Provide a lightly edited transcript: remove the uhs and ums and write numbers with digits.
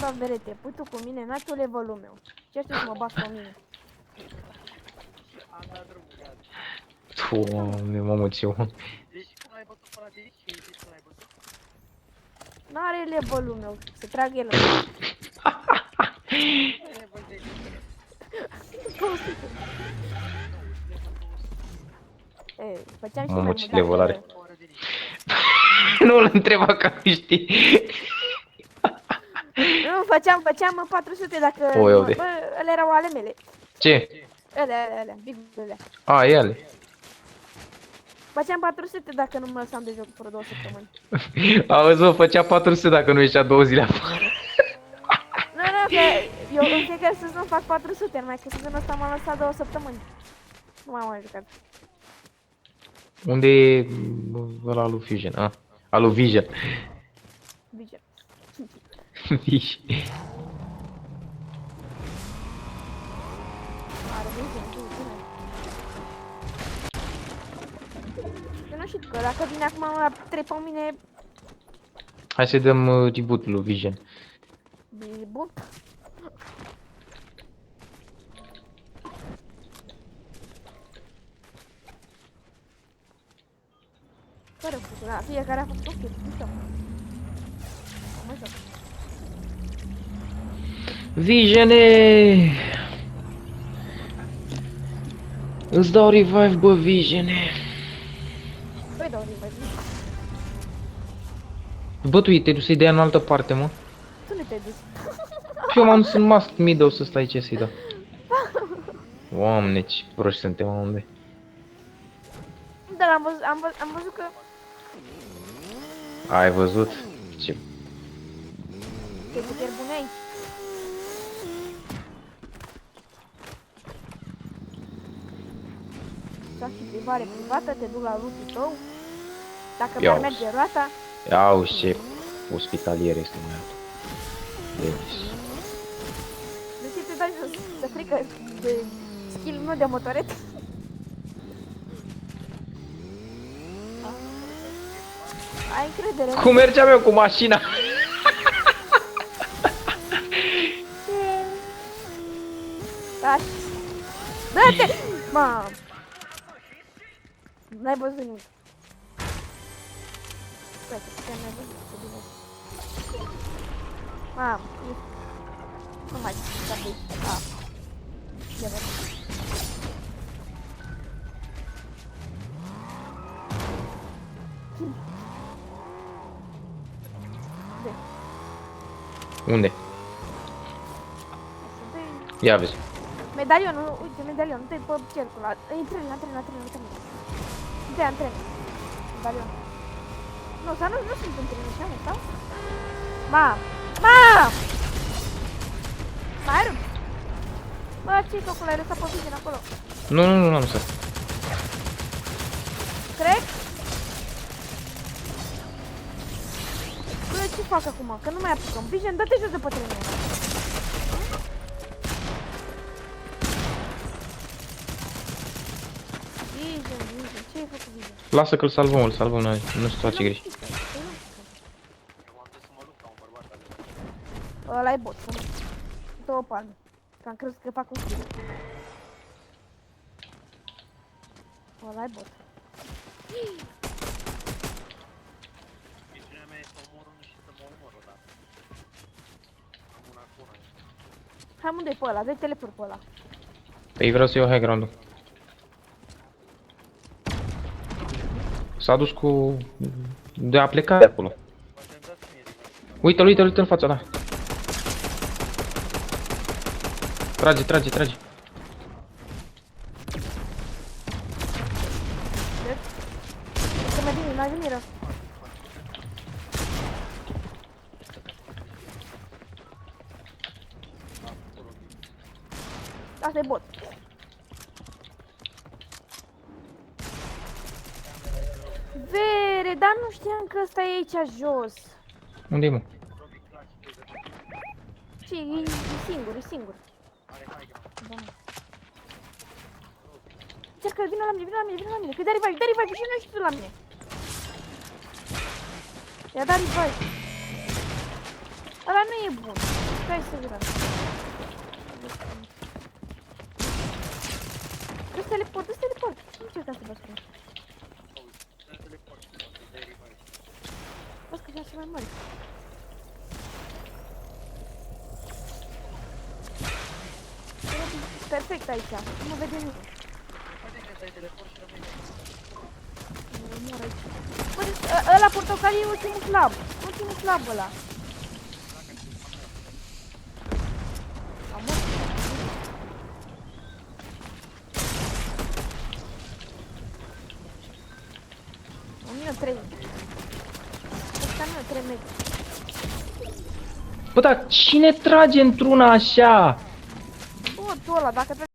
naiba berete, pui tu cu mine, n-ai tu levelul meu. Ce știu să mă bați pe mine? Am dat drumul, gata. Doamne, mamă, ce om. Deci cum ai bătut pe ăla de aici? Ce zici cum ai bătut? N-are levelul meu, să trag el. Level de E, făceam și Mamă, mai ce mult, level are. o oră de nici. Nu-l întreba ca nu știi. Nu, făceam 400 dacă... O, eu de. Bă, ele erau ale mele. Ce? Ele, bigurile. A, e ale. Făceam 400 dacă nu mă lăsam de joc vreo 2 săptămâni. Auzi, mă, făcea 400 dacă nu ieșea 2 zile afară. Nu, că eu în fiecare sezon fac 400, numai că sezonul ăsta m-am lăsat 2 săptămâni. Nu m-am mai jucat. Unde e ăla lui Fusion? A, al lui Vision. Vision. Vision. Are Vision, bine. Eu nu știu că dacă vine acum la 3 pe mine, Hai să dăm reboot lui Vision. e bun. Care a făcut? Da, fiecare a făcut o chestie, nu știu. Mă joc. Visione! Îți dau revive, bă, Visione. Păi dau revive. Bă, tu te duci să-i dea în altă parte, mă. Tu nu te-ai dus. Și eu m-am dus în must middle să stai ce să-i dau. Doamne, ce proști suntem, unde? Dar am văzut că Ai văzut? Ce... te chiar bune aici. Faci și privare privată, te duc la lootul tău. Dacă Ia mi-ar uzi. merge roata, Ia uzi ce ospitalier este mai altul. Denis. de ce te dai jos? De frică de skill, nu de motoret. Ai încredere. Cum mergeam eu cu mașina? Taci. Dă-te! Mamă! N-ai văzut nimic. Stai, că puteam mai văzut, că bine. Mamă, nu mai știu, să vezi. Ia văd. Unde? Ia vezi. Medalionul, uite, medalionul, dă-i pe cercul ăla. Intră în antrenă. Dă-i antrenă. Medalion. Nu, sau nu sunt antrenă, așa, mă, sau? Mam! Mai rup! Bă, ce-i făcut? Ai lăsat pe Vision acolo. Nu, n-am să. Cred? Bă, ce fac acum? Că nu mai apucăm. Vision, dă-te jos de pe trenul. Vision, ce ai făcut, Vision? Lasă că-l salvăm, nu se face greș. Eu m-am dus să mă lupt ca un bărbat adevărat. Ăla e bot, să două palme. Că am crezut că fac un kill. Ăla e bot. Misiunea mea e să omor unul și să mă omor odată. Am una cu una. Hai, unde-i pe ăla? Dă-i teleport pe ăla. Păi vreau să iau high ground-ul. S-a dus cu... De a pleca de acolo. Poate-mi dați mie din asta. Uite-l în fața ta. Trage. Să mai vine rău. Asta e bot. Vere, dar nu știam că ăsta e aici jos. Unde-i, mă? Ce, e singur. Are high ground. Da. Încercă, vină la mine, că dă revive și nu și tu la mine. I-a dat revive. Ăla nu e bun. Stai să vedem. Dă-ți teleport, dă-ți teleport. Nu încerca să bați prin. Ne teleport, de revive. Bați că așa mai mare. Perfect aici, nu vede nimic. Poate că dai teleport și rămâi. Mor aici. Bă, ăla portocaliu e ultimul slab. Ultimul slab ăla. Am mort. 1003. Ăsta nu e 3 metri. Bă, dar cine trage într-una așa? Bă, tu ăla, dacă